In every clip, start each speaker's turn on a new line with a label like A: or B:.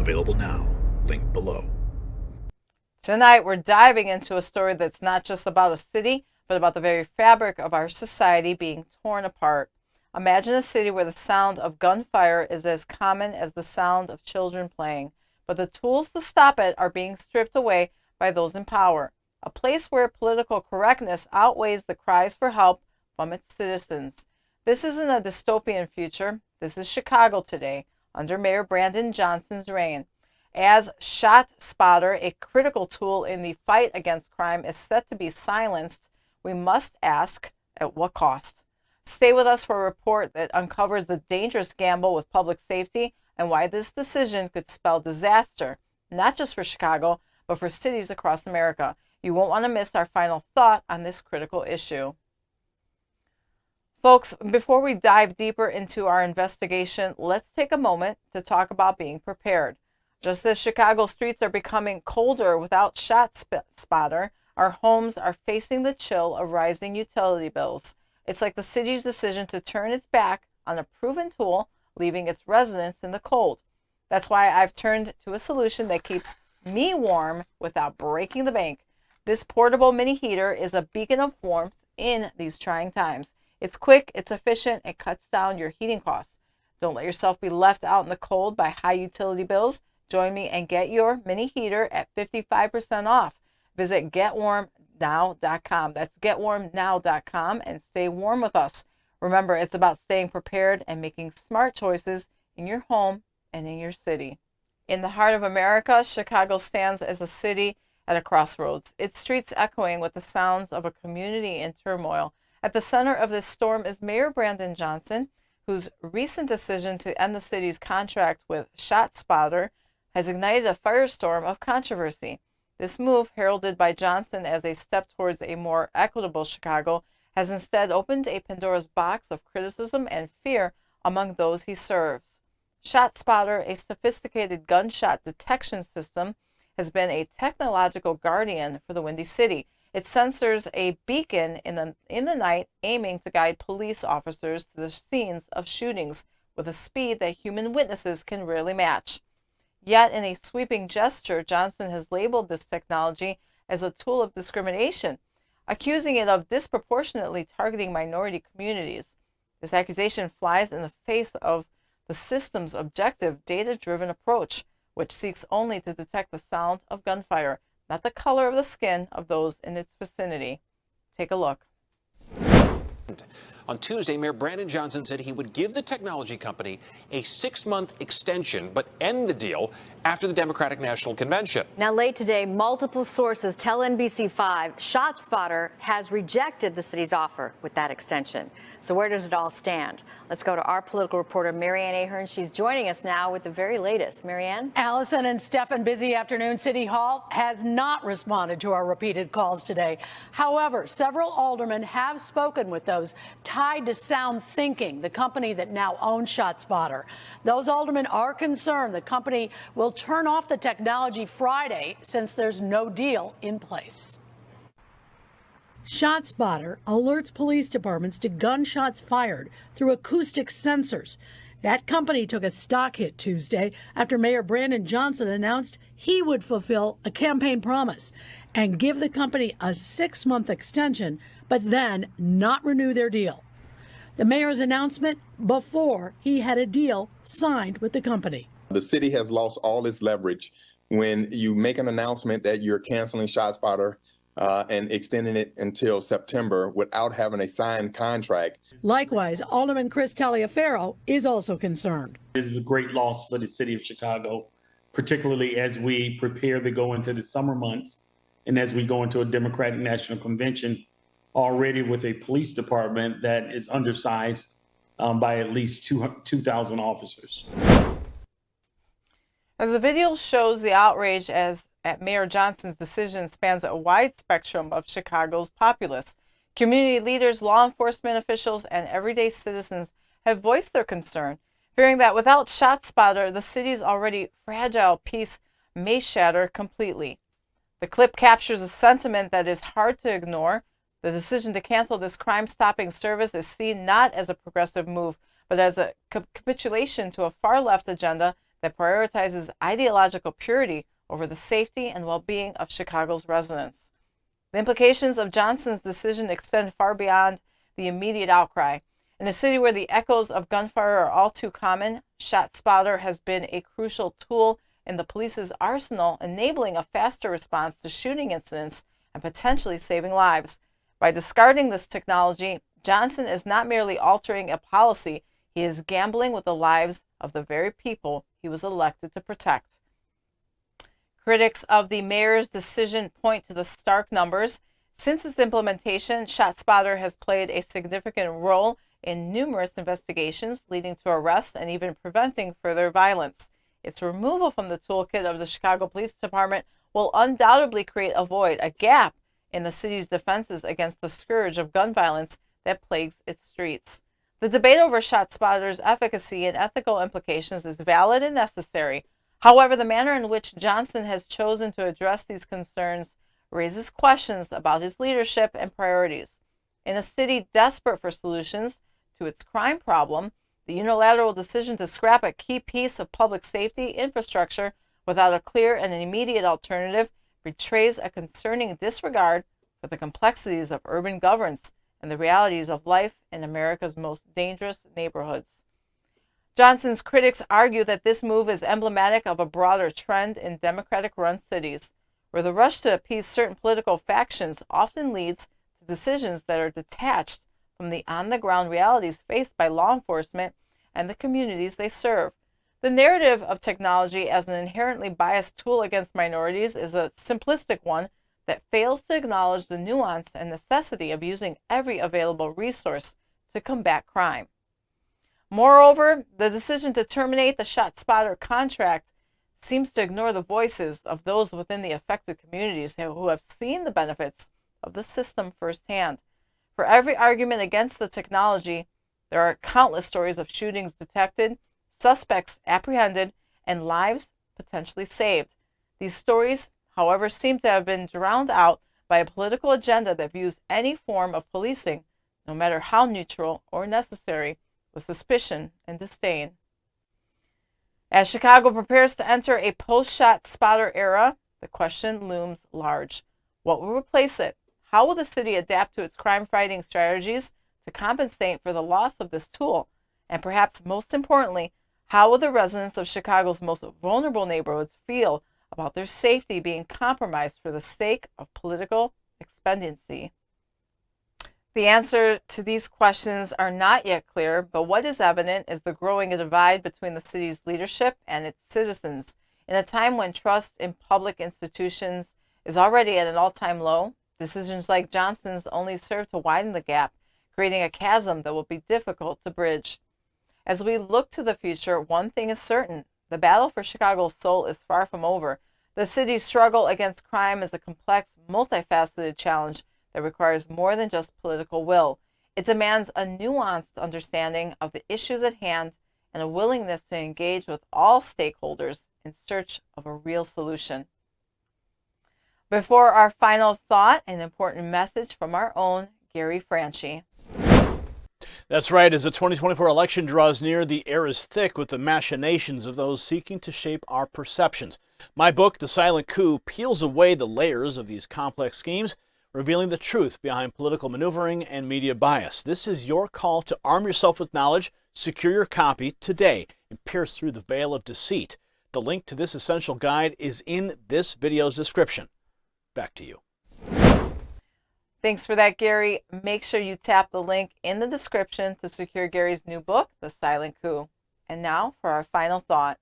A: Available now. Link below.
B: Tonight, we're diving into a story that's not just about a city, but about the very fabric of our society being torn apart. Imagine a city where the sound of gunfire is as common as the sound of children playing, but the tools to stop it are being stripped away by those in power. A place where political correctness outweighs the cries for help from its citizens. This isn't a dystopian future. This is Chicago today, under Mayor Brandon Johnson's reign. As ShotSpotter, a critical tool in the fight against crime, is set to be silenced, we must ask, at what cost? Stay with us for a report that uncovers the dangerous gamble with public safety and why this decision could spell disaster, not just for Chicago, but for cities across America. You won't want to miss our final thought on this critical issue. Folks, before we dive deeper into our investigation, let's take a moment to talk about being prepared. Just as Chicago streets are becoming colder without ShotSpotter, our homes are facing the chill of rising utility bills. It's like the city's decision to turn its back on a proven tool, leaving its residents in the cold. That's why I've turned to a solution that keeps me warm without breaking the bank. This portable mini heater is a beacon of warmth in these trying times. It's quick, it's efficient, it cuts down your heating costs. Don't let yourself be left out in the cold by high utility bills. Join me and get your mini heater at 55% off. Visit getwarmnow.com. That's getwarmnow.com and stay warm with us. Remember, it's about staying prepared and making smart choices in your home and in your city. In the heart of America, Chicago stands as a city at a crossroads, its streets echoing with the sounds of a community in turmoil. At the center of this storm is Mayor Brandon Johnson, whose recent decision to end the city's contract with ShotSpotter has ignited a firestorm of controversy. This move, heralded by Johnson as a step towards a more equitable Chicago, has instead opened a Pandora's box of criticism and fear among those he serves. ShotSpotter, a sophisticated gunshot detection system, has been a technological guardian for the Windy City. It sensors a beacon in the night, aiming to guide police officers to the scenes of shootings with a speed that human witnesses can rarely match. Yet, in a sweeping gesture, Johnson has labeled this technology as a tool of discrimination, accusing it of disproportionately targeting minority communities. This accusation flies in the face of the system's objective, data-driven approach, which seeks only to detect the sound of gunfire, not the color of the skin of those in its vicinity. Take a look.
C: On Tuesday, Mayor Brandon Johnson said he would give the technology company a 6-month extension, but end the deal after the Democratic National Convention.
D: Now, late today, multiple sources tell NBC5 ShotSpotter has rejected the city's offer with that extension. So where does it all stand? Let's go to our political reporter, Marianne Ahern. She's joining us now with the very latest. Marianne?
E: Allison and Stefan, busy afternoon. City Hall has not responded to our repeated calls today. However, several aldermen have spoken with those tied to Sound Thinking, the company that now owns ShotSpotter. Those aldermen are concerned the company will turn off the technology Friday since there's no deal in place. ShotSpotter alerts police departments to gunshots fired through acoustic sensors. That company took a stock hit Tuesday after Mayor Brandon Johnson announced he would fulfill a campaign promise and give the company a 6-month extension, but then not renew their deal. The mayor's announcement before he had a deal signed with the company.
F: The city has lost all its leverage when you make an announcement that you're canceling ShotSpotter and extending it until September without having a signed contract.
E: Likewise, Alderman Chris Taliaferro is also concerned.
G: It is a great loss for the city of Chicago, particularly as we prepare to go into the summer months and as we go into a Democratic National Convention, already with a police department that is undersized by at least 2,000 officers.
B: As the video shows, the outrage at Mayor Johnson's decision spans a wide spectrum of Chicago's populace. Community leaders, law enforcement officials, and everyday citizens have voiced their concern, fearing that without ShotSpotter, the city's already fragile peace may shatter completely. The clip captures a sentiment that is hard to ignore. The decision to cancel this crime-stopping service is seen not as a progressive move, but as a capitulation to a far-left agenda that prioritizes ideological purity over the safety and well-being of Chicago's residents. The implications of Johnson's decision extend far beyond the immediate outcry. In a city where the echoes of gunfire are all too common, ShotSpotter has been a crucial tool in the police's arsenal, enabling a faster response to shooting incidents and potentially saving lives. By discarding this technology, Johnson is not merely altering a policy, he is gambling with the lives of the very people he was elected to protect. Critics of the mayor's decision point to the stark numbers. Since its implementation, ShotSpotter has played a significant role in numerous investigations, leading to arrests and even preventing further violence. Its removal from the toolkit of the Chicago Police Department will undoubtedly create a void, a gap in the city's defenses against the scourge of gun violence that plagues its streets. The debate over ShotSpotter's efficacy and ethical implications is valid and necessary. However, the manner in which Johnson has chosen to address these concerns raises questions about his leadership and priorities. In a city desperate for solutions to its crime problem, the unilateral decision to scrap a key piece of public safety infrastructure without a clear and immediate alternative betrays a concerning disregard for the complexities of urban governance and the realities of life in America's most dangerous neighborhoods. Johnson's critics argue that this move is emblematic of a broader trend in Democratic-run cities, where the rush to appease certain political factions often leads to decisions that are detached from the on-the-ground realities faced by law enforcement and the communities they serve. The narrative of technology as an inherently biased tool against minorities is a simplistic one that fails to acknowledge the nuance and necessity of using every available resource to combat crime. Moreover, the decision to terminate the ShotSpotter contract seems to ignore the voices of those within the affected communities who have seen the benefits of the system firsthand. For every argument against the technology, there are countless stories of shootings detected, suspects apprehended, and lives potentially saved. These stories, however, seem to have been drowned out by a political agenda that views any form of policing, no matter how neutral or necessary, with suspicion and disdain. As Chicago prepares to enter a post-ShotSpotter era, the question looms large. What will replace it? How will the city adapt to its crime-fighting strategies to compensate for the loss of this tool? And perhaps most importantly, how will the residents of Chicago's most vulnerable neighborhoods feel about their safety being compromised for the sake of political expediency? The answer to these questions are not yet clear, but what is evident is the growing divide between the city's leadership and its citizens. In a time when trust in public institutions is already at an all-time low, decisions like Johnson's only serve to widen the gap, creating a chasm that will be difficult to bridge. As we look to the future, one thing is certain: the battle for Chicago's soul is far from over. The city's struggle against crime is a complex, multifaceted challenge that requires more than just political will. It demands a nuanced understanding of the issues at hand and a willingness to engage with all stakeholders in search of a real solution. Before our final thought, an important message from our own Gary Franey.
H: That's right. As the 2024 election draws near, the air is thick with the machinations of those seeking to shape our perceptions. My book, The Silent Coup, peels away the layers of these complex schemes, revealing the truth behind political maneuvering and media bias. This is your call to arm yourself with knowledge, secure your copy today, and pierce through the veil of deceit. The link to this essential guide is in this video's description. Back to you.
B: Thanks for that, Gary. Make sure you tap the link in the description to secure Gary's new book, The Silent Coup. And now for our final thought.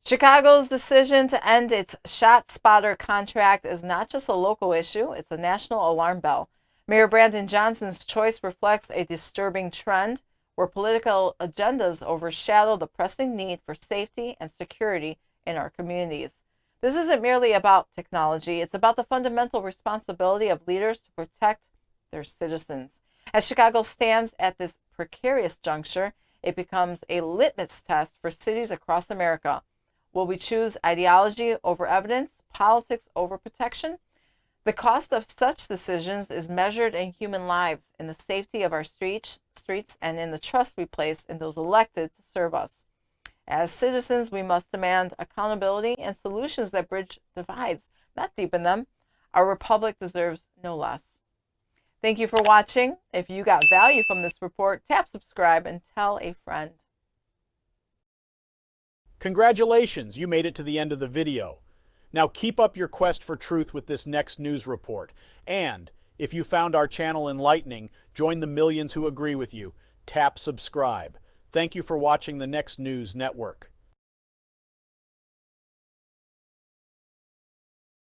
B: Chicago's decision to end its ShotSpotter contract is not just a local issue, it's a national alarm bell. Mayor Brandon Johnson's choice reflects a disturbing trend where political agendas overshadow the pressing need for safety and security in our communities. This isn't merely about technology, it's about the fundamental responsibility of leaders to protect their citizens. As Chicago stands at this precarious juncture, it becomes a litmus test for cities across America. Will we choose ideology over evidence, politics over protection? The cost of such decisions is measured in human lives, in the safety of our streets, and in the trust we place in those elected to serve us. As citizens, we must demand accountability and solutions that bridge divides, not deepen them. Our republic deserves no less. Thank you for watching. If you got value from this report, tap subscribe and tell a friend.
H: Congratulations, you made it to the end of the video. Now keep up your quest for truth with this next news report. And if you found our channel enlightening, join the millions who agree with you. Tap subscribe. Thank you for watching the Next News Network.